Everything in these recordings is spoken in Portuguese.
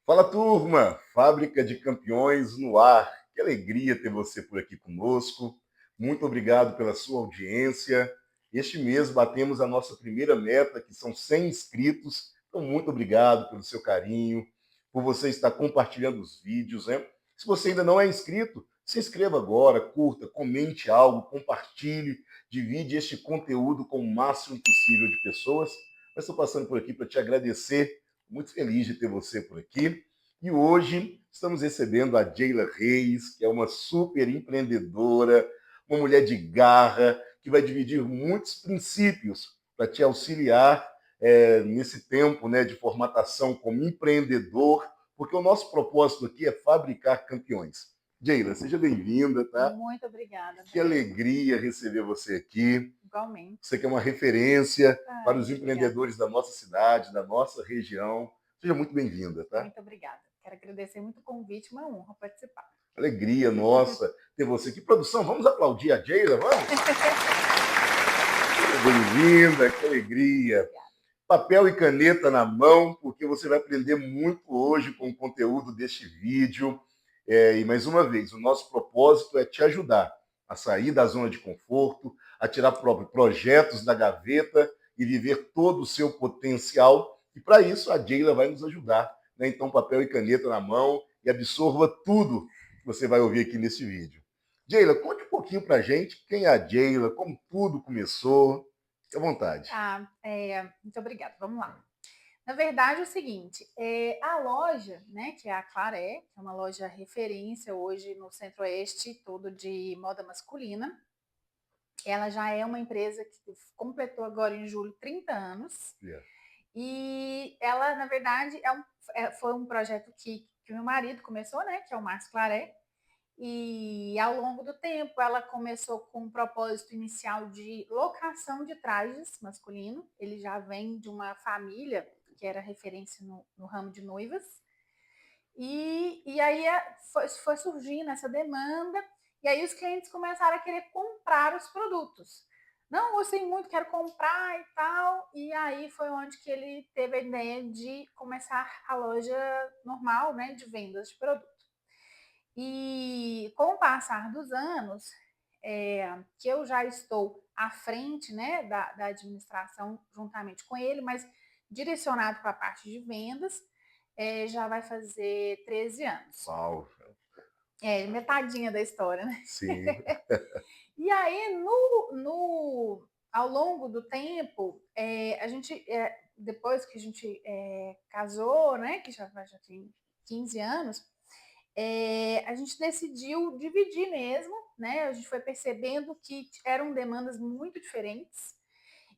Fala, turma! Fábrica de Campeões no ar. Que alegria ter você por aqui conosco. Muito obrigado pela sua audiência. Este mês batemos a nossa primeira meta, que são 100 inscritos. Então, muito obrigado pelo seu carinho, por você estar compartilhando os vídeos, né? Se você ainda não é inscrito, se inscreva agora, curta, comente algo, compartilhe, divide este conteúdo com o máximo possível de pessoas. Mas estou passando por aqui para te agradecer, muito feliz de ter você por aqui. E hoje estamos recebendo a Jayla Reis, que é uma super empreendedora, uma mulher de garra, que vai dividir muitos princípios para te auxiliar nesse tempo, né, de formatação como empreendedor, porque o nosso propósito aqui é fabricar campeões. Jayla, seja bem-vinda, tá? Muito obrigada, Que André. alegria receber você aqui. Igualmente. Você que é uma referência para Ai, os muito obrigada. empreendedores da nossa cidade, da nossa região. Seja muito bem-vinda, tá? Muito obrigada. Quero agradecer muito o convite, uma honra participar. Alegria nossa ter você aqui. Produção, vamos aplaudir a Jayla, vamos? Seja bem-vinda, que alegria. Obrigada. Papel e caneta na mão, porque você vai aprender muito hoje com o conteúdo deste vídeo. E mais uma vez, o nosso propósito é te ajudar a sair da zona de conforto, a tirar projetos da gaveta e viver todo o seu potencial. E para isso a Jayla vai nos ajudar, né? Então, papel e caneta na mão e absorva tudo que você vai ouvir aqui nesse vídeo. Jayla, conte um pouquinho para a gente quem é a Jayla, como tudo começou. Fique à vontade. Muito obrigada. Vamos lá. Na verdade, é o seguinte, a loja, né, que é a Claré, que é uma loja referência hoje no Centro-Oeste, todo de moda masculina, ela já é uma empresa que completou agora em julho 30 anos. Yeah. E ela, na verdade, foi um projeto que meu marido começou, né? Que é o Márcio Claré. E ao longo do tempo, ela começou com um propósito inicial de locação de trajes masculino. Ele já vem de uma família que era referência no ramo de noivas. E aí foi surgindo essa demanda, e aí os clientes começaram a querer comprar os produtos. Não gostei muito, quero comprar e tal. E aí foi onde que ele teve a ideia de começar a loja normal, né, de vendas de produto. E com o passar dos anos, que eu já estou à frente, né, da administração juntamente com ele, mas direcionado para a parte de vendas, já vai fazer 13 anos. Uau, Metadinha da história, né? sim. E aí, ao longo do tempo, a gente, depois que a gente casou, né, que já tem 15 anos, a gente decidiu dividir mesmo, né? A gente foi percebendo que eram demandas muito diferentes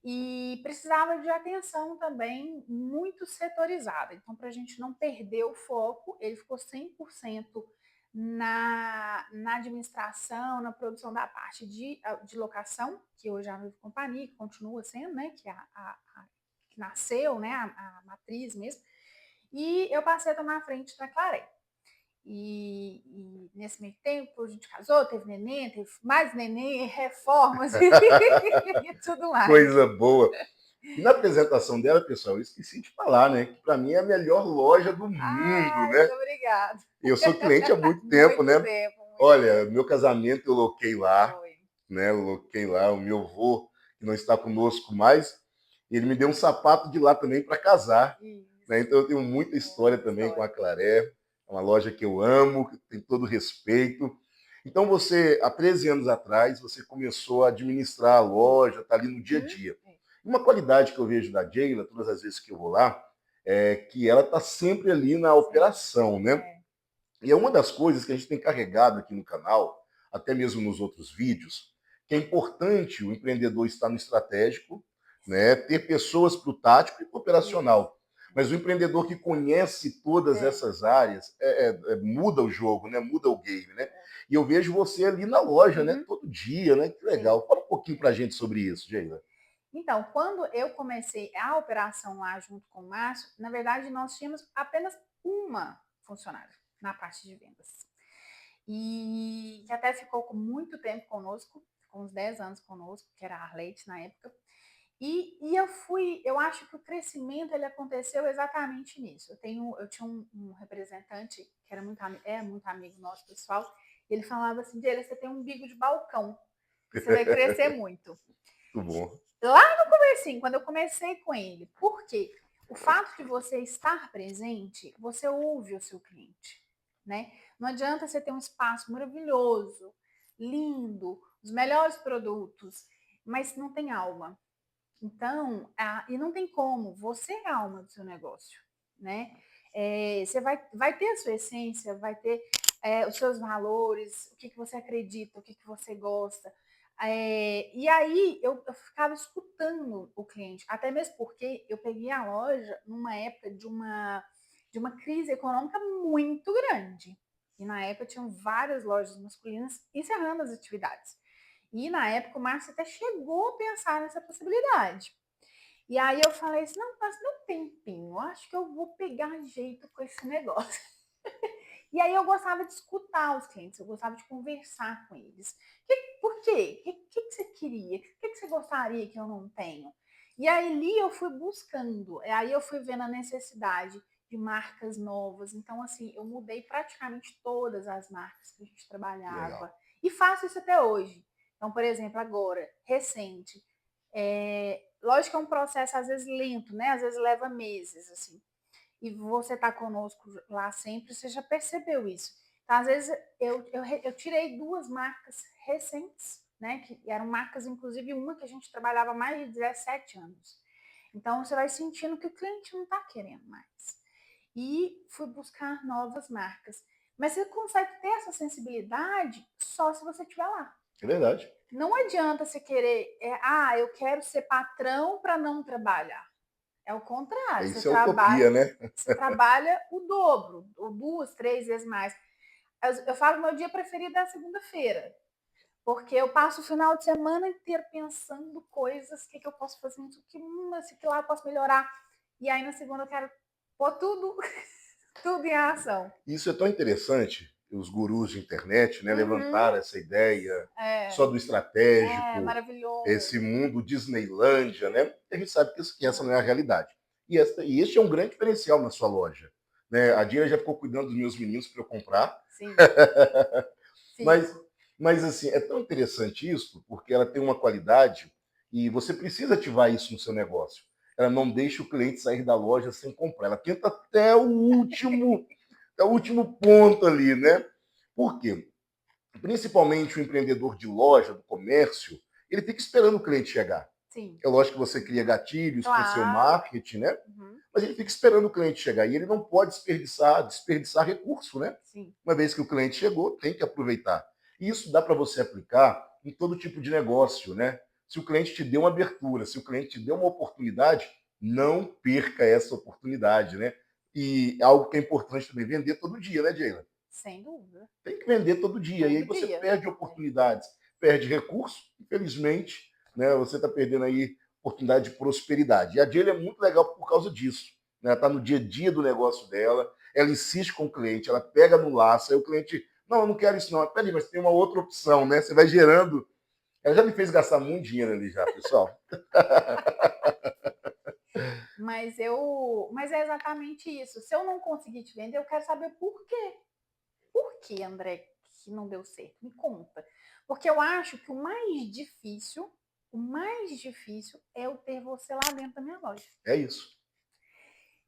e precisava de atenção também muito setorizada. Então, para a gente não perder o foco, ele ficou 100% na administração, na produção da parte de locação, que hoje é a Vivo Companhia, que continua sendo, né? Que, que nasceu, né? A matriz mesmo. E eu passei a tomar a frente da Claré. E nesse meio tempo a gente casou, teve neném, teve mais neném, reformas e tudo mais. Coisa boa. E na apresentação dela, pessoal, eu esqueci de falar, né? Que para mim é a melhor loja do mundo, Ai, né? muito obrigada. Eu sou cliente há muito tempo, Muito né? tempo, muito Olha, tempo. meu casamento eu loquei lá, Foi. né? Eu loquei lá. O meu avô, que não está conosco mais, ele me deu um sapato de lá também para casar, né? Isso. Então eu tenho muita história Muita também com a história. Claré. É uma loja que eu amo, que tem todo respeito. Então você, há 13 anos atrás, você começou a administrar a loja, tá ali no dia a Uhum. dia. Uma qualidade que eu vejo da Jayla, todas as vezes que eu vou lá, é que ela está sempre ali na Sempre. operação, né? É. E é uma das coisas que a gente tem carregado aqui no canal, até mesmo nos outros vídeos, que é importante o empreendedor estar no estratégico, né? Ter pessoas para o tático e para o Isso. operacional. Mas o empreendedor que conhece todas É. essas áreas muda o jogo, né? Muda o game, né? E eu vejo você ali na loja, né? Uhum. Todo dia, né? Que Sim. legal. Fala um pouquinho para a gente sobre isso, Geila. Então, quando eu comecei a operação lá junto com o Márcio, na verdade nós tínhamos apenas uma funcionária na parte de vendas. E que até ficou com muito tempo conosco, com uns 10 anos conosco, que era a Arlete na época. Eu acho que o crescimento ele aconteceu exatamente nisso. Eu tinha um representante que era muito amigo nosso pessoal, e ele falava assim, Diego, você tem um umbigo de balcão, você vai crescer muito. Muito bom. Lá no comecinho, quando eu comecei com ele, por quê? O fato de você estar presente, você ouve o seu cliente, né? Não adianta você ter um espaço maravilhoso, lindo, os melhores produtos, mas não tem alma. Então, e não tem como, você é a alma do seu negócio, né? Você vai ter a sua essência, vai ter os seus valores, o que você acredita, o que você gosta. E aí eu ficava escutando o cliente, até mesmo porque eu peguei a loja numa época de uma crise econômica muito grande. E na época tinham várias lojas masculinas encerrando as atividades. E na época o Márcio até chegou a pensar nessa possibilidade. E aí eu falei assim, não, mas não tem tempinho, eu acho que eu vou pegar jeito com esse negócio. E aí eu gostava de escutar os clientes, eu gostava de conversar com eles. Por quê? O que você queria? O que você gostaria que eu não tenho? E aí ali eu fui buscando, aí eu fui vendo a necessidade de marcas novas. Então, assim, eu mudei praticamente todas as marcas que a gente Legal. trabalhava. E faço isso até hoje. Então, por exemplo, agora, recente. Lógico que é um processo às vezes lento, né? Às vezes leva meses, assim e você está conosco lá sempre, você já percebeu isso. Então, às vezes, eu tirei duas marcas recentes, né? Que eram marcas, inclusive uma que a gente trabalhava há mais de 17 anos. Então, você vai sentindo que o cliente não está querendo mais. E fui buscar novas marcas. Mas você consegue ter essa sensibilidade só se você estiver lá. É verdade. Não adianta você querer, eu quero ser patrão para não trabalhar. É o contrário, Isso é utopia, né? você trabalha o dobro, ou duas, três vezes mais. Eu falo que meu dia preferido é a segunda-feira, porque eu passo o final de semana inteiro pensando coisas, o que eu posso fazer, isso que lá eu posso melhorar. E aí na segunda eu quero pôr tudo, tudo em ação. Isso é tão interessante, os gurus de internet, né, Uhum. levantaram essa ideia só É, do estratégico, esse maravilhoso. mundo Disneylândia, né? A gente sabe que essa não é a realidade. E este é um grande diferencial na sua loja. Né? A Dina já ficou cuidando dos meus meninos para eu comprar. Sim, mas, fico. mas, assim, é tão interessante isso, porque ela tem uma qualidade e você precisa ativar isso no seu negócio. Ela não deixa o cliente sair da loja sem comprar. Ela tenta até o último ponto ali, né? Por quê? Principalmente o empreendedor de loja, do comércio, ele fica esperando o cliente chegar. Sim, É lógico que você cria gatilhos para o seu claro. marketing, né? Uhum. Mas ele fica esperando o cliente chegar e ele não pode desperdiçar recurso, né? Sim, Uma vez que o cliente chegou, tem que aproveitar. E isso dá para você aplicar em todo tipo de negócio, né? Se o cliente te deu uma abertura, se o cliente te deu uma oportunidade, não perca essa oportunidade, né? E algo que é importante também, vender todo dia, né, Diana? sem dúvida. Tem que vender todo dia. E aí Todo você dia. perde oportunidades, perde recurso, infelizmente, né? Você está perdendo aí oportunidade de prosperidade. E a Jane é muito legal por causa disso. Né? Ela está no dia a dia do negócio dela, ela insiste com o cliente, ela pega no laço, aí o cliente, não, eu não quero isso não. Peraí, mas tem uma outra opção, né? Você vai gerando. Ela já me fez gastar muito dinheiro ali já, pessoal. Mas é exatamente isso. Se eu não conseguir te vender, eu quero saber por quê. Por que, André, que não deu certo? Me conta. Porque eu acho que o mais difícil é eu ter você lá dentro da minha loja. É isso.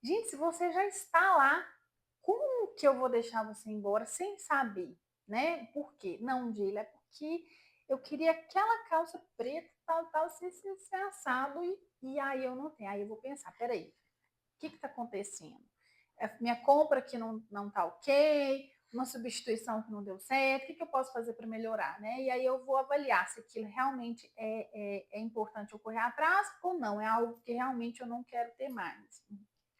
Gente, se você já está lá, como que eu vou deixar você embora sem saber, né? Por quê? Não, Dila, é porque eu queria aquela calça preta, tal, tal, ser assado, e aí eu não tenho. Aí eu vou pensar, peraí, o que está acontecendo? Minha compra que não está ok, uma substituição que não deu certo, o que eu posso fazer para melhorar, né? E aí eu vou avaliar se aquilo realmente é importante eu correr atrás ou não, é algo que realmente eu não quero ter mais.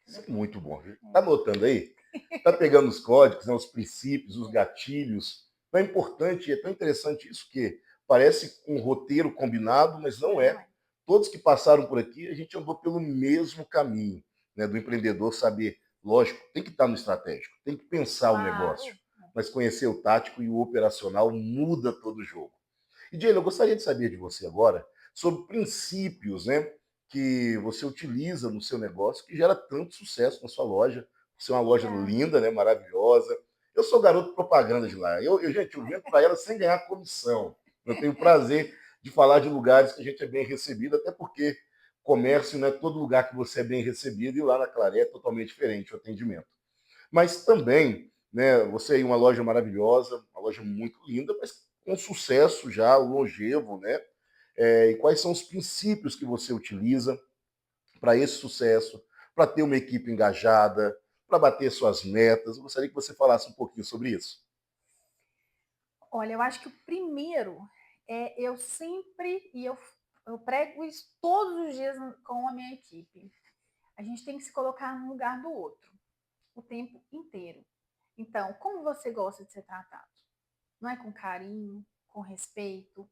Isso Entendeu? é muito bom, viu? Tá anotando aí? Tá pegando os códigos, né, os princípios, os gatilhos. Então é importante, é tão interessante isso que parece um roteiro combinado, mas não Não é. é? Todos que passaram por aqui, a gente andou pelo mesmo caminho, né, do empreendedor saber, lógico, tem que estar no estratégico, tem que pensar o negócio, Claro. mas conhecer o tático e o operacional muda todo o jogo. E, Jane, eu gostaria de saber de você agora sobre princípios, né, que você utiliza no seu negócio que gera tanto sucesso na sua loja. Você é uma loja É. linda, né, maravilhosa. Eu sou garoto propaganda de lá. Gente, eu vendo para ela sem ganhar comissão. Eu tenho prazer de falar de lugares que a gente é bem recebido, até porque comércio não é todo lugar que você é bem recebido, e lá na Claré é totalmente diferente o atendimento. Mas também, né, você é uma loja maravilhosa, uma loja muito linda, mas com sucesso já, longevo, né? E quais são os princípios que você utiliza para esse sucesso, para ter uma equipe engajada, para bater suas metas? Eu gostaria que você falasse um pouquinho sobre isso. Olha, eu acho que o primeiro é eu sempre, eu prego isso todos os dias com a minha equipe. A gente tem que se colocar no lugar do outro o tempo inteiro. Então, como você gosta de ser tratado? Não é com carinho, com respeito,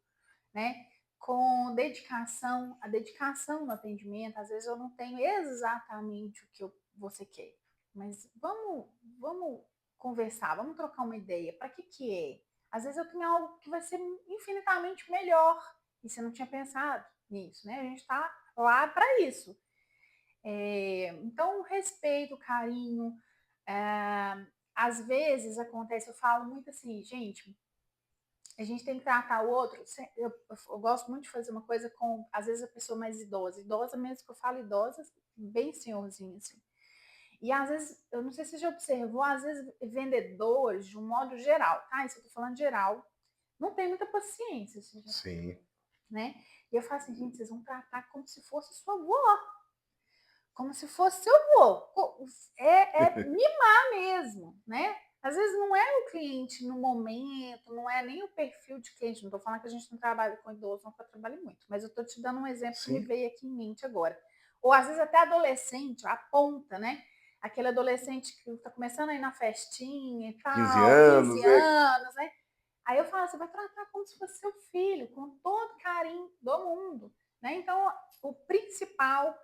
né? Com dedicação, a dedicação no atendimento. Às vezes eu não tenho exatamente o que você quer, mas vamos conversar, vamos trocar uma ideia. Para que é? Às vezes eu tenho algo que vai ser infinitamente melhor e você não tinha pensado nisso, né? A gente está lá para isso. Então, respeito, carinho. Às vezes acontece, eu falo muito assim, gente, a gente tem que tratar o outro. Eu gosto muito de fazer uma coisa com, às vezes, a pessoa mais idosa mesmo que eu falo idosa, bem senhorzinha, assim. E às vezes, eu não sei se você já observou, às vezes vendedores, de um modo geral, tá? Isso eu tô falando geral, não tem muita paciência, Sim. né? E eu falo assim, gente, vocês vão tratar como se fosse sua avó, como se fosse seu avô. É mimar mesmo, né? Às vezes não é o cliente no momento, não é nem o perfil de cliente. Não estou falando que a gente não trabalha com idoso, não trabalha muito, mas eu estou te dando um exemplo que me Sim. veio aqui em mente agora. Ou às vezes até adolescente, aponta, né? Aquele adolescente que está começando a ir na festinha e 15 tal, 15 anos, né? anos, né? Aí eu falo, você vai tratar como se fosse seu filho, com todo carinho do mundo, né? Então, o principal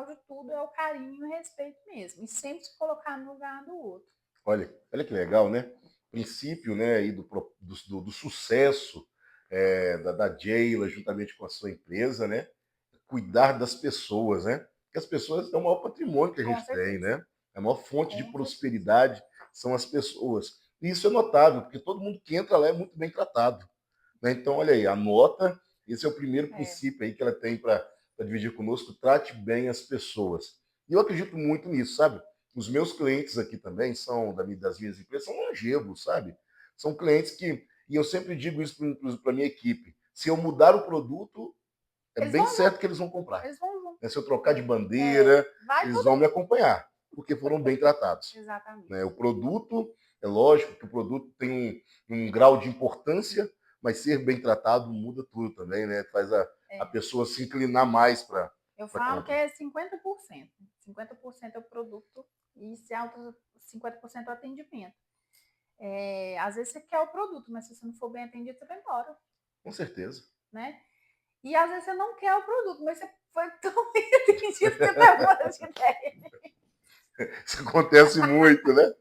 de tudo é o carinho e o respeito mesmo. E sempre se colocar no lugar do outro. Olha que legal, né? Princípio, né, aí do sucesso da Jayla, juntamente com a sua empresa, né? Cuidar das pessoas, né? Porque as pessoas é o maior patrimônio que a Com gente tem, certeza. né? É a maior fonte de Com certeza. prosperidade são as pessoas. E isso é notável, porque todo mundo que entra lá é muito bem tratado, né? Então, olha aí, anota, esse é o primeiro É. princípio aí que ela tem para dividir conosco, trate bem as pessoas. E eu acredito muito nisso, sabe? Os meus clientes aqui também são, das minhas empresas, são longevos, sabe? São clientes que, e eu sempre digo isso para a minha equipe, se eu mudar o produto, é Eles bem vão certo junto. que eles vão comprar. Eles vão junto. Né? Se eu trocar de É. bandeira, Vai eles todo vão me mundo. acompanhar, porque foram bem tratados. Né? O Exatamente. produto, é lógico que o produto tem um grau de importância, mas ser bem tratado muda tudo também, né? Faz a É. pessoa se inclinar mais para Eu a falo que compra. é 50%. 50% é o produto e 50% é o atendimento. Às vezes você quer o produto, mas se você não for bem atendido, você vai embora, Com certeza. né? E às vezes você não quer o produto, mas você foi tão bem atendido que até muda de ideia. Isso acontece muito, né?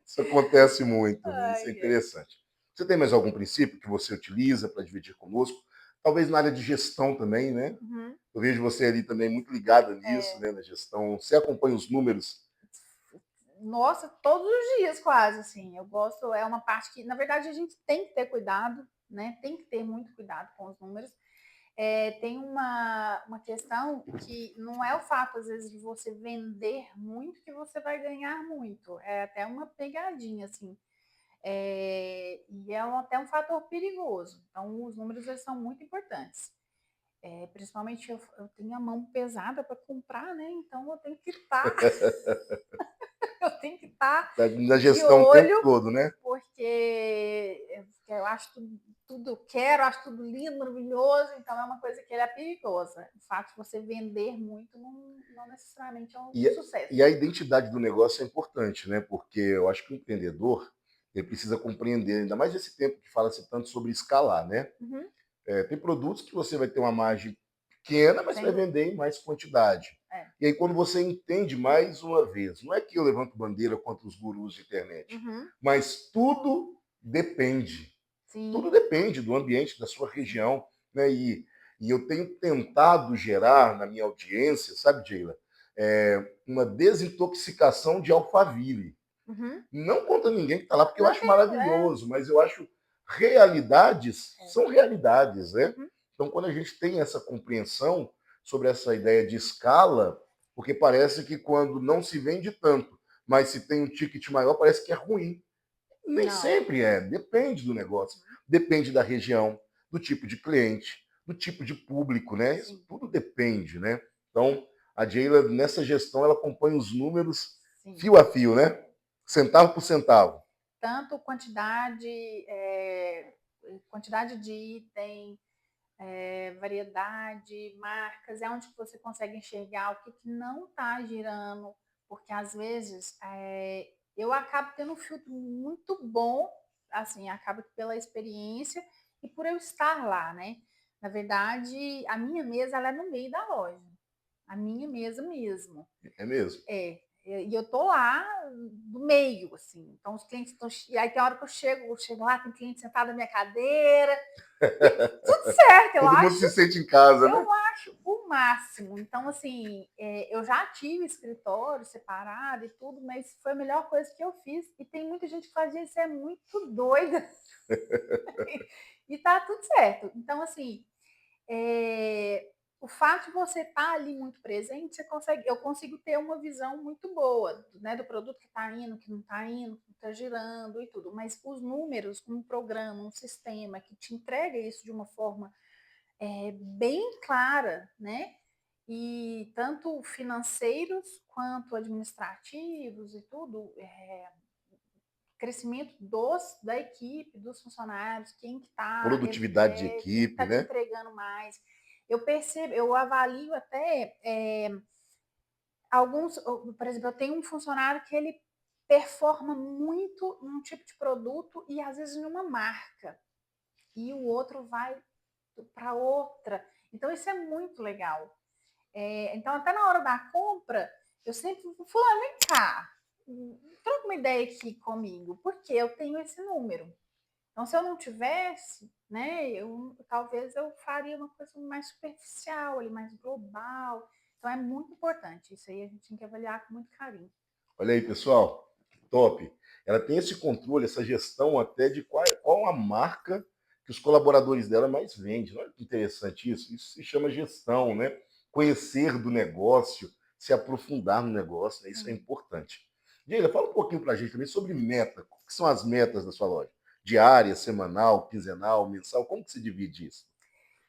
Isso acontece muito, né? Isso é Ai, ai. interessante. Você tem mais algum princípio que você utiliza para dividir conosco? Talvez na área de gestão também, né? Uhum. Eu vejo você ali também muito ligada nisso, É, né, na gestão. Você acompanha os números? nossa, todos os dias quase, assim. Eu gosto, é uma parte que, na verdade, a gente tem que ter cuidado, né? Tem que ter muito cuidado com os números. Tem uma questão que não é o fato, às vezes, de você vender muito que você vai ganhar muito. É até uma pegadinha, assim. E até um fator perigoso. Então, os números eles são muito importantes. Principalmente eu tenho a mão pesada para comprar, né? Então eu tenho que estar, eu tenho que estar Na de gestão o tempo olho, todo, né? porque eu acho tudo quero, acho tudo lindo, maravilhoso, então é uma coisa que é perigosa. O fato de você vender muito não necessariamente é um E, sucesso. e a identidade do negócio é importante, né? Porque eu acho que o empreendedor ele precisa compreender, ainda mais nesse tempo que fala-se tanto sobre escalar, né? Uhum, Tem produtos que você vai ter uma margem pequena, mas sem vai dúvida. vender em mais quantidade. É. E aí, quando você entende mais uma vez, não é que eu levanto bandeira contra os gurus de internet, Uhum, mas tudo depende. Tudo sim, depende do ambiente, da sua sim. região, né? E eu tenho tentado gerar na minha audiência, sabe, Sheila, uma desintoxicação de Alphaville. Uhum. Não contra ninguém que está lá, porque eu Não acho tem. maravilhoso, mas eu acho realidades É. são realidades, né? Uhum. Então, quando a gente tem essa compreensão sobre essa ideia de escala, porque parece que quando não se vende tanto, mas se tem um ticket maior, parece que é ruim. Nem Não. sempre é, depende do negócio, Uhum. depende da região, do tipo de cliente, do tipo de público, né? Isso Sim, tudo depende, né? Então, a Sheila, nessa gestão, ela acompanha os números sim. fio a fio, né? Centavo por centavo. Tanto quantidade de item, variedade, marcas, é onde você consegue enxergar o que, que não está girando, porque às vezes eu acabo tendo um filtro muito bom, assim, acaba que pela experiência e por eu estar lá, né? Na verdade, a minha mesa ela é no meio da loja, a minha mesa mesmo. É mesmo. E eu tô lá no meio, assim. Então os clientes estão. E aí tem hora que eu chego lá, tem cliente sentado na minha cadeira, e tudo certo, Todo mundo se sente em casa, né? eu acho o máximo. Então, assim, eu já tive escritório separado e tudo, mas foi a melhor coisa que eu fiz. E tem muita gente que faz isso, é muito doida. E tá tudo certo. Então, assim, o fato de você estar ali muito presente, eu consigo ter uma visão muito boa, né, do produto que está indo, que não está indo, que está girando e tudo. Mas os números, um programa, um sistema que te entrega isso de uma forma bem clara, né? E tanto financeiros quanto administrativos e tudo, crescimento da equipe, dos funcionários, Produtividade de quem equipe, tá te né? entregando mais. Eu percebo, eu avalio até alguns, por exemplo, eu tenho um funcionário que ele performa muito num tipo de produto e às vezes numa marca, e o outro vai para outra. Então, isso é muito legal. Então, até na hora da compra, eu sempre fulano, vem cá, troca uma ideia aqui comigo, porque eu tenho esse número. Então, se eu não tivesse, né, talvez eu faria uma coisa mais superficial, ali, mais global. Então, é muito importante. Isso aí a gente tem que avaliar com muito carinho. Olha aí, pessoal, top. Ela tem esse controle, essa gestão até de qual a marca que os colaboradores dela mais vendem. Olha que interessante isso. Isso se chama gestão, né? Conhecer do negócio, se aprofundar no negócio, né? Isso é Sim. importante. Geila, fala um pouquinho para a gente também sobre meta. O que são as metas da sua loja? Diária, semanal, quinzenal, mensal? Como que se divide isso?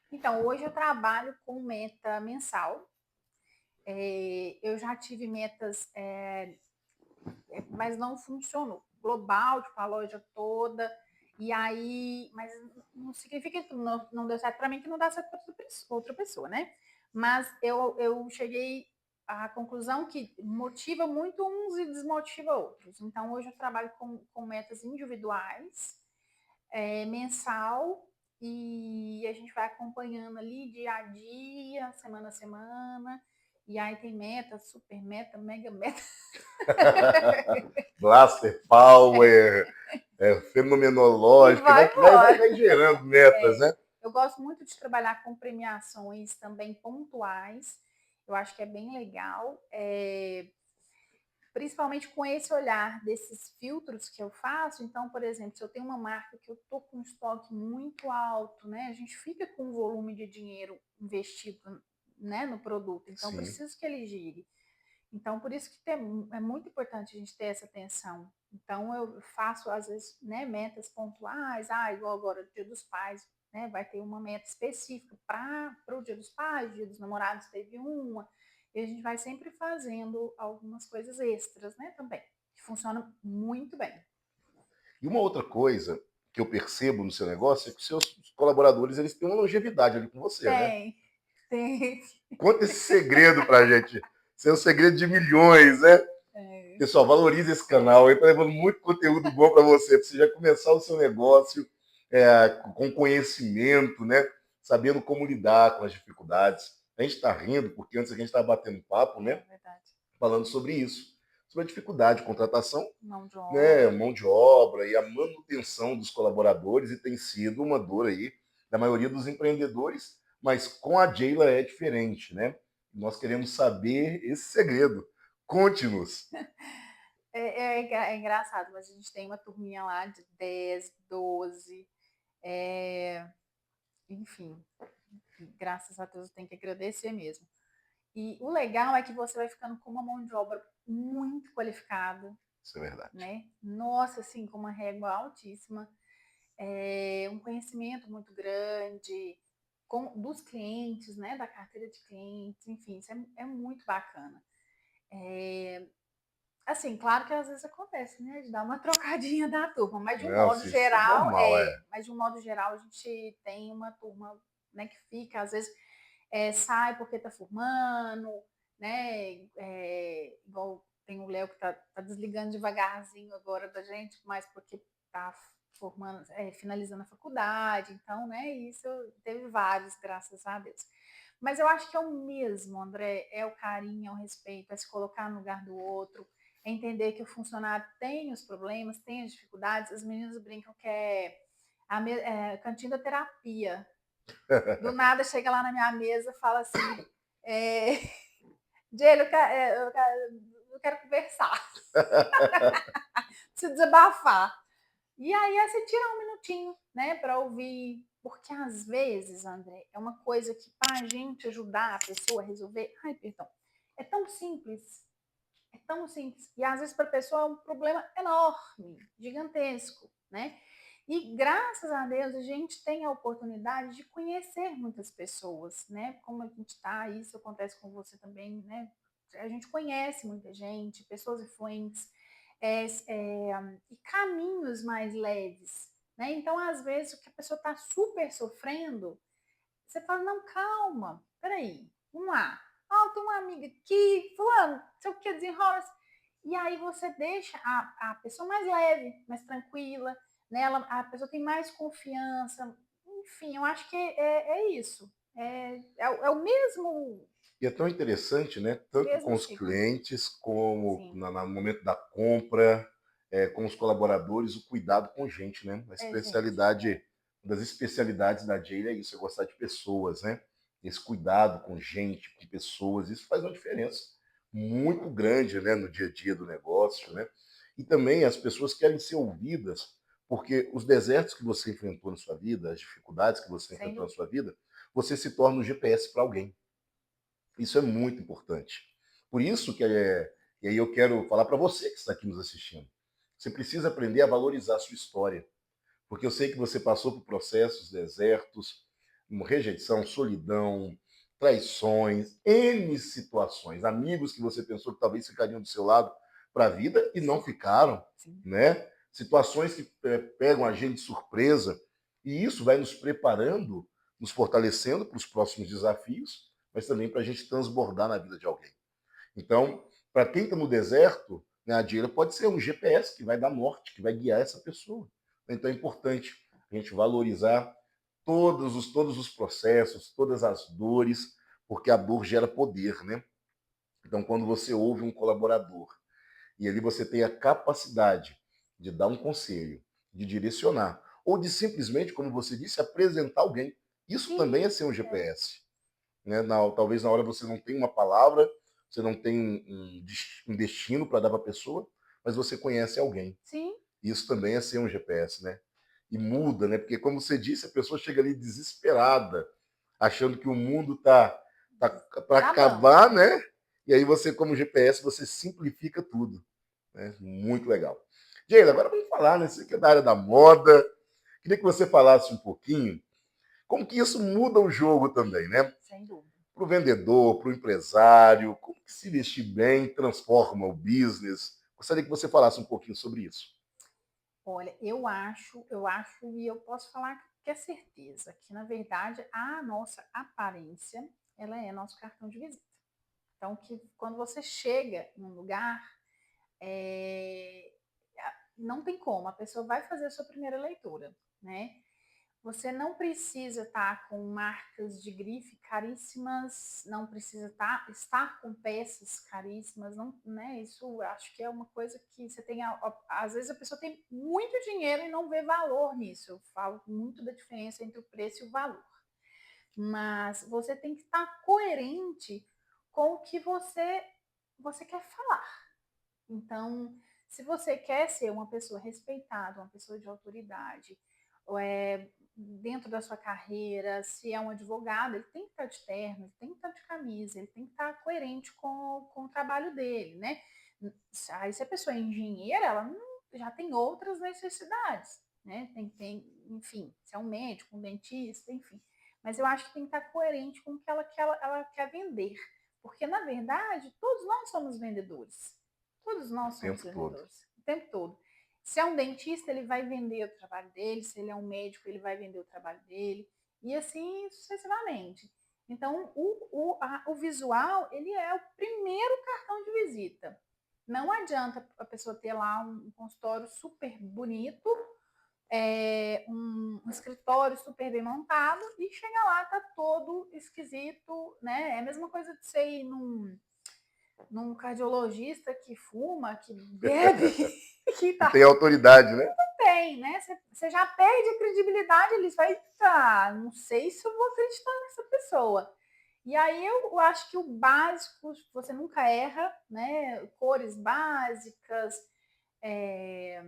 Então, hoje eu trabalho com meta mensal. Eu já tive metas, mas não funcionou. Global, tipo, a loja toda. E aí, mas não significa que não deu certo para mim, que não dá certo para outra pessoa, né? Mas eu cheguei à conclusão que motiva muito uns e desmotiva outros. Então, hoje eu trabalho com metas individuais, mensal, e a gente vai acompanhando ali dia a dia, semana a semana. E aí tem meta, super meta, mega meta. Blaster Power, E fenomenológica, vai embora. vai gerando metas, né? Eu gosto muito de trabalhar com premiações também pontuais. Eu acho que é bem legal. Principalmente com esse olhar desses filtros que eu faço. Então, por exemplo, se eu tenho uma marca que eu estou com um estoque muito alto, né, a gente fica com um volume de dinheiro investido, né, no produto, então Sim. preciso que ele gire. Então, por isso que é muito importante a gente ter essa atenção. Então, eu faço, às vezes, né, metas pontuais, igual agora o Dia dos Pais, né, vai ter uma meta específica para o Dia dos Pais, Dia dos Namorados teve uma, e a gente vai sempre fazendo algumas coisas extras, né, também, que funciona muito bem. E uma outra coisa que eu percebo no seu negócio é que os seus colaboradores eles têm uma longevidade ali com você, né? Tem, tem. Conta esse segredo pra gente. Isso é um segredo de milhões, né? É, Pessoal, valorize esse canal. Ele tá levando muito conteúdo bom para você já começar o seu negócio com conhecimento, né? Sabendo como lidar com as dificuldades. A gente está rindo, porque antes a gente estava batendo papo, né? verdade. Falando sobre isso. Sobre a dificuldade de contratação, Mão de né, obra. mão de obra e a manutenção dos colaboradores, e tem sido uma dor aí da maioria dos empreendedores, mas com a Jayla é diferente, né? Nós queremos saber esse segredo. Conte-nos. É engraçado, mas a gente tem uma turminha lá de 10, 12, é, enfim, graças a Deus eu tenho que agradecer mesmo. E o legal é que você vai ficando com uma mão de obra muito qualificada, Isso é verdade. né? Nossa, assim, com uma régua altíssima, um conhecimento muito grande dos clientes, né? Da carteira de clientes, enfim, isso é muito bacana. Assim, claro que às vezes acontece, né? De dar uma trocadinha da turma, mas de um Não, modo isso é geral, normal, é. mas de um modo geral a gente tem uma turma, né, que fica, às vezes sai porque está formando, né? Igual tem o Léo que tá desligando devagarzinho agora da gente, mas porque está formando, finalizando a faculdade, então, né? Isso teve vários, graças a Deus. Mas eu acho que é o mesmo, André, é o carinho, é o respeito, é se colocar no lugar do outro, é entender que o funcionário tem os problemas, tem as dificuldades. As meninas brincam que cantinho da terapia. Do nada chega lá na minha mesa e fala assim: é, Jane, eu quero conversar, preciso desabafar. E aí você tira um minutinho, né, para ouvir, porque às vezes, André, é uma coisa que para a gente ajudar a pessoa a resolver, ai, perdão, é tão simples, é tão simples. E às vezes para a pessoa é um problema enorme, gigantesco, né? E graças a Deus a gente tem a oportunidade de conhecer muitas pessoas, né? Como a gente está, isso acontece com você também, né? A gente conhece muita gente, pessoas influentes, e caminhos mais leves, né? Então, às vezes, o que a pessoa está super sofrendo, você fala, não, calma, peraí, vamos lá. Tem uma amiga aqui, fulano, sei o que, desenrola. E aí você deixa a pessoa mais leve, mais tranquila, né? A pessoa tem mais confiança. Enfim, eu acho que é isso. É o mesmo, E é tão interessante, né? Tanto com mesmo os ciclo. clientes, como Sim, no momento da compra, com os colaboradores, o cuidado com gente, né? gente. Uma das especialidades da Jail é isso, é gostar de pessoas, né? Esse cuidado com gente, com pessoas, isso faz uma diferença muito grande, né, no dia a dia do negócio, né? E também as pessoas querem ser ouvidas, porque os desertos que você enfrentou na sua vida, as dificuldades que você Sem enfrentou na dúvida. sua vida, você se torna um GPS para alguém. Isso é muito importante. Por isso e aí eu quero falar para você que está aqui nos assistindo. Você precisa aprender a valorizar a sua história, porque eu sei que você passou por processos, desertos, rejeição, solidão, traições, N situações, amigos que você pensou que talvez ficariam do seu lado para a vida e não ficaram, Sim. né? Situações que pegam a gente de surpresa, e isso vai nos preparando, nos fortalecendo para os próximos desafios, mas também para a gente transbordar na vida de alguém. Então, para quem está no deserto, né, a dinheiro pode ser um GPS que vai dar norte, que vai guiar essa pessoa. Então é importante a gente valorizar todos os processos, todas as dores, porque a dor gera poder, né? Então, quando você ouve um colaborador e ali você tem a capacidade de dar um conselho, de direcionar, ou de simplesmente, como você disse, apresentar alguém, isso também é Sim, ser um GPS, né? Talvez na hora você não tenha uma palavra, você não tem um destino para dar para a pessoa, mas você conhece alguém. sim, Isso também é ser um GPS, né? E muda, né? Porque, como você disse, a pessoa chega ali desesperada, achando que o mundo tá para desabando. acabar, né? E aí você, como GPS, você simplifica tudo. Né? Muito legal. Geila, agora vamos falar, né? Você que é da área da moda. Queria que você falasse um pouquinho como que isso muda o jogo também, né? Sem dúvida. Para o vendedor, para o empresário, como que se vestir bem transforma o business. Gostaria que você falasse um pouquinho sobre isso. Olha, eu acho e eu posso falar que é certeza que, na verdade, a nossa aparência, ela é nosso cartão de visita. Então, que quando você chega num lugar, é, não tem como, a pessoa vai fazer a sua primeira leitura, né? Você não precisa estar com marcas de grife caríssimas, não precisa estar com peças caríssimas, não, né? Isso acho que é uma coisa que você tem. Às vezes a pessoa tem muito dinheiro e não vê valor nisso. Eu falo muito da diferença entre o preço e o valor. mas você tem que estar coerente com o que você quer falar. Então, se você quer ser uma pessoa respeitada, uma pessoa de autoridade, ou dentro da sua carreira, se é um advogado, ele tem que estar de terno, ele tem que estar de camisa, ele tem que estar coerente com o trabalho dele, né? Aí, se a pessoa é engenheira, ela já tem outras necessidades, né? Enfim, se é um médico, um dentista, enfim. Mas eu acho que tem que estar coerente com o que ela quer vender. Porque, na verdade, todos nós somos vendedores. Todos O nós somos tempo todo. vendedores, o tempo todo. Se é um dentista, ele vai vender o trabalho dele, se ele é um médico, ele vai vender o trabalho dele, e assim sucessivamente. Então, o visual, ele é o primeiro cartão de visita. Não adianta a pessoa ter lá um consultório super bonito, um escritório super bem montado, e chega lá, tá todo esquisito, né? É a mesma coisa de você ir num cardiologista que fuma, que bebe, que Não tá. tem autoridade, né? Tem, né? Você já perde a credibilidade, eles vai, tá, não sei se eu vou acreditar nessa pessoa. E aí eu acho que o básico, você nunca erra, né? Cores básicas, é,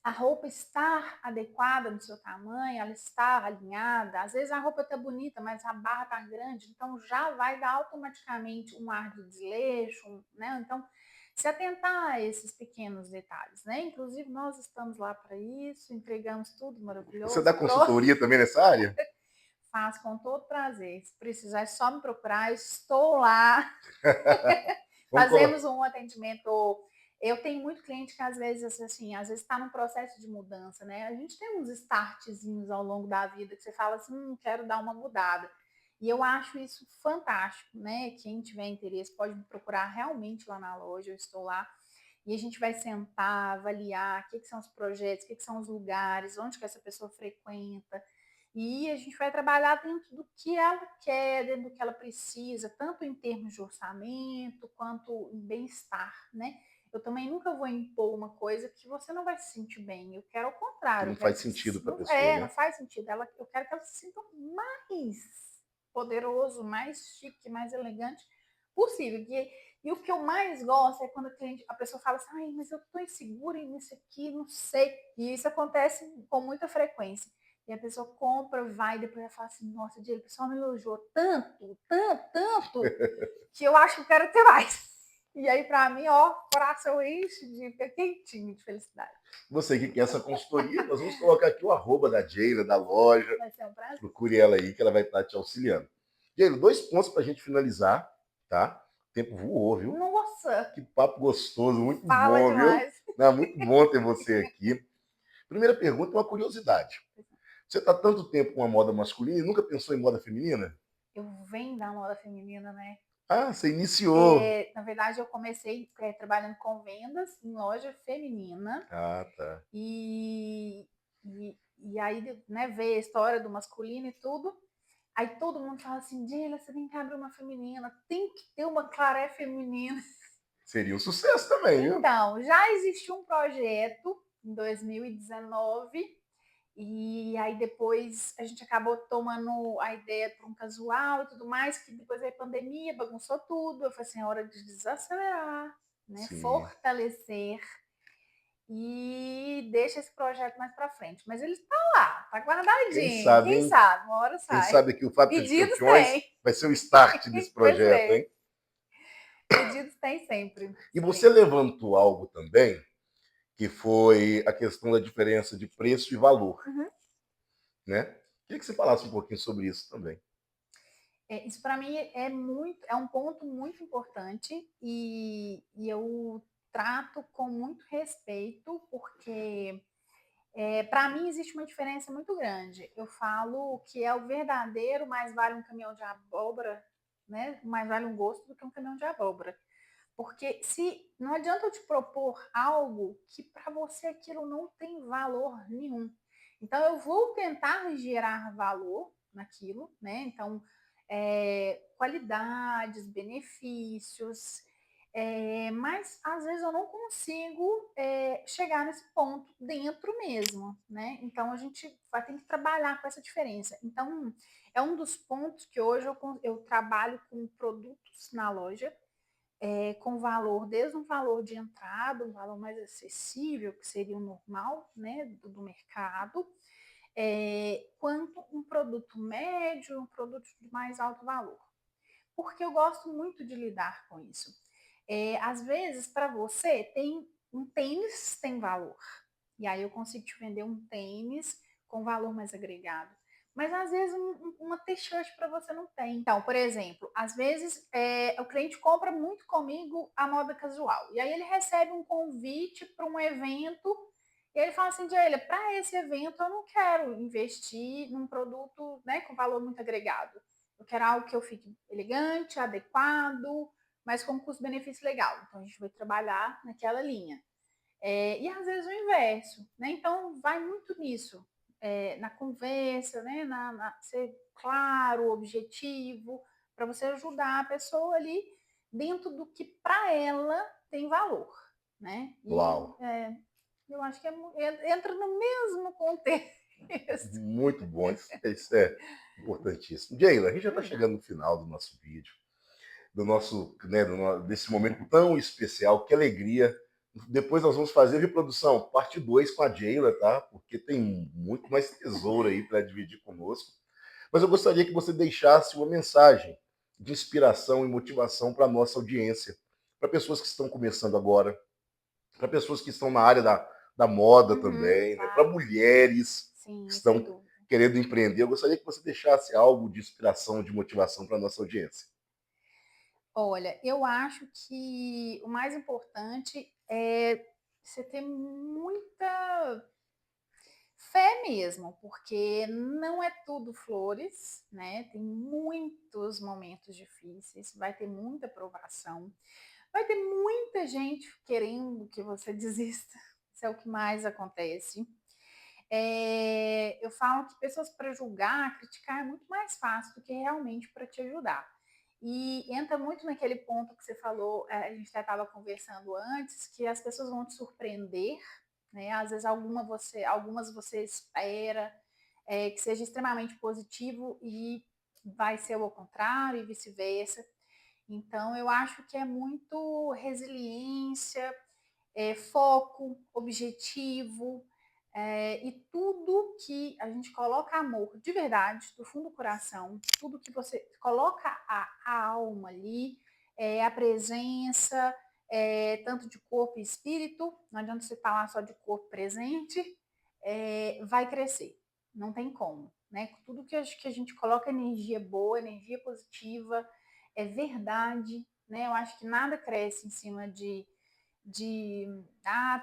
a roupa estar adequada no seu tamanho, ela estar alinhada. Às vezes a roupa está bonita, mas a barra está grande, então já vai dar automaticamente um ar de desleixo, né? Então, se atentar a esses pequenos detalhes, né? Inclusive, nós estamos lá para isso, entregamos tudo Você dá maravilhoso, pronto, consultoria também nessa área? faço com todo prazer. Se precisar, é só me procurar, estou lá. Vamos colocar. Fazemos um atendimento. Eu tenho muito cliente que às vezes está num processo de mudança, né? A gente tem uns startzinhos ao longo da vida que você fala assim, quero dar uma mudada. E eu acho isso fantástico, né? Quem tiver interesse pode me procurar realmente lá na loja, eu estou lá. E a gente vai sentar, avaliar o que são os projetos, o que são os lugares, onde que essa pessoa frequenta, e a gente vai trabalhar dentro do que ela quer, dentro do que ela precisa, tanto em termos de orçamento quanto em bem-estar, né? Eu também nunca vou impor uma coisa que você não vai se sentir bem. Eu quero ao Que contrário, não eu quero faz que sentido para a não, pessoa, não né? faz sentido. Eu quero que ela se sinta mais poderoso, mais chique, mais elegante possível. E o que eu mais gosto é quando a pessoa fala assim, ai, mas eu estou insegura nisso aqui, não sei. E isso acontece com muita frequência. E a pessoa compra, vai, depois ela fala assim, nossa, Diego, o pessoal me elogiou tanto, tanto, tanto, que eu acho que eu quero ter mais. E aí, para mim, ó, o coração enche de fica quentinho de felicidade. Você que quer essa consultoria, nós vamos colocar aqui o arroba da Jayla, da loja. Vai ser um prazer. Procure ela aí, que ela vai estar te auxiliando. Jayla, 2 pontos para a gente finalizar, tá? O tempo voou, viu? Nossa, Que papo gostoso, muito fala bom, viu? demais. Não, muito bom ter você aqui. Primeira pergunta, uma curiosidade. Você está tanto tempo com a moda masculina e nunca pensou em moda feminina? Eu venho da moda feminina, né? Ah, você iniciou. Na verdade, eu comecei trabalhando com vendas em loja feminina. Ah, tá. E aí, né, veio a história do masculino e tudo. Aí todo mundo fala assim, Dila, você tem que abrir uma feminina, tem que ter uma claré feminina. Seria um sucesso também, viu? Então, já existiu um projeto em 2019, e aí depois a gente acabou tomando a ideia para um casual e tudo mais, que depois veio a pandemia, bagunçou tudo. Eu falei assim, é hora de desacelerar, né? Sim. Fortalecer e deixa esse projeto mais para frente. Mas ele está lá, está Quem guardadinho. sabe, Quem hein? sabe, uma hora Quem sai. sabe que o Fábrica de Pedidos Campeões tem. vai ser o start desse Pois projeto, é, hein? pedidos tem sempre. E você Sempre. levantou algo também, que foi a questão da diferença de preço e valor, Uhum. né? Queria que você falasse um pouquinho sobre isso também. Isso para mim é um ponto muito importante e eu trato com muito respeito, porque para mim existe uma diferença muito grande. Eu falo que é o verdadeiro, mais vale um caminhão de abóbora, né? Mais vale um gosto do que um caminhão de abóbora. Porque se não adianta eu te propor algo que para você aquilo não tem valor nenhum. Então eu vou tentar gerar valor naquilo, né? Então, qualidades, benefícios, Mas às vezes eu não consigo chegar nesse ponto dentro mesmo, né? Então a gente vai ter que trabalhar com essa diferença. Então é um dos pontos que hoje eu trabalho com produtos na loja, com valor, desde um valor de entrada, um valor mais acessível, que seria o normal, né, do mercado, quanto um produto médio, um produto de mais alto valor. Porque eu gosto muito de lidar com isso. Às vezes, para você, tem um tênis tem valor. E aí eu consigo te vender um tênis com valor mais agregado. Mas às vezes uma t-shirt para você não tem. Então, por exemplo, às vezes o cliente compra muito comigo a moda casual. E aí ele recebe um convite para um evento e ele fala assim, Jaila, para esse evento eu não quero investir num produto, né, com valor muito agregado. Eu quero algo que eu fique elegante, adequado, mas com custo-benefício legal. Então a gente vai trabalhar naquela linha. E às vezes o inverso, né? Então vai muito nisso, na conversa, né? Ser claro, objetivo, para você ajudar a pessoa ali dentro do que para ela tem valor, né? Uau, E eu acho que entra no mesmo contexto. muito bom. Isso é importantíssimo. Jaila, a gente já está chegando no final do nosso vídeo, do nosso, né, desse momento tão especial. Que alegria. Depois nós vamos fazer reprodução, parte 2 com a Jaila, tá? Porque tem muito mais tesouro aí para dividir conosco. Mas eu gostaria que você deixasse uma mensagem de inspiração e motivação para a nossa audiência, para pessoas que estão começando agora, para pessoas que estão na área da moda também, né? Para Claro. mulheres que Sim, sem estão dúvida. querendo empreender. Eu gostaria que você deixasse algo de inspiração, de motivação para a nossa audiência. Olha, eu acho que o mais importante é você ter muita fé mesmo, porque não é tudo flores, né? Tem muitos momentos difíceis, vai ter muita provação, vai ter muita gente querendo que você desista. Isso é o que mais acontece. Eu falo que pessoas para julgar, criticar é muito mais fácil do que realmente para te ajudar. E entra muito naquele ponto que você falou, a gente já estava conversando antes, que as pessoas vão te surpreender, né? Às vezes algumas você espera que seja extremamente positivo e vai ser ao contrário e vice-versa. Então eu acho que é muito resiliência, foco, objetivo, e tudo que a gente coloca amor de verdade, do fundo do coração, tudo que você coloca a alma ali, a presença, tanto de corpo e espírito, não adianta você estar lá só de corpo presente, vai crescer, não tem como. Né? Tudo que a gente coloca energia boa, energia positiva, é verdade. Né? Eu acho que nada cresce em cima de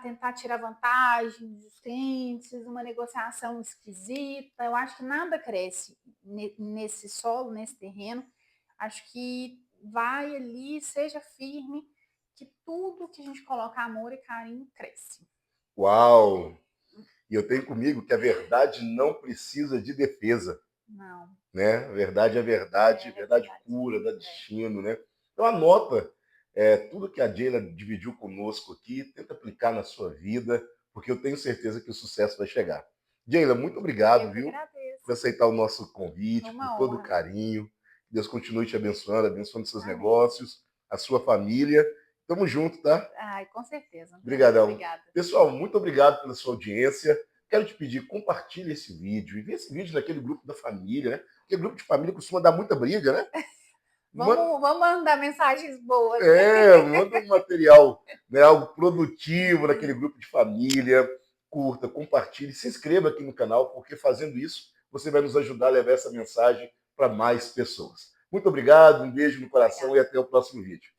tentar tirar vantagem dos clientes, uma negociação esquisita. Eu acho que nada cresce nesse solo, nesse terreno. Acho que vai ali, seja firme, que tudo que a gente coloca amor e carinho cresce. Uau! E eu tenho comigo que a verdade não precisa de defesa. Não, Né? Verdade é verdade, é verdade verdade. pura, dá destino, né? Então anota tudo que a Jaila dividiu conosco aqui, tenta aplicar na sua vida, porque eu tenho certeza que o sucesso vai chegar. Jaila, muito Eu obrigado, que viu, agradeço. por aceitar o nosso convite, por Uma todo o honra. carinho. Deus continue te abençoando, abençoando seus Amém. negócios, a sua família. Tamo junto, tá? Ai, com certeza. Muito Obrigadão. obrigada. Pessoal, muito obrigado pela sua audiência. Quero te pedir, compartilhe esse vídeo. E vê esse vídeo naquele grupo da família, né? Porque grupo de família costuma dar muita briga, né? Manda, Vamos mandar mensagens boas, né? manda um material, né, algo produtivo naquele grupo de família. Curta, compartilhe, se inscreva aqui no canal, porque fazendo isso, você vai nos ajudar a levar essa mensagem para mais pessoas. Muito obrigado, um beijo no coração e Obrigada. até o próximo vídeo.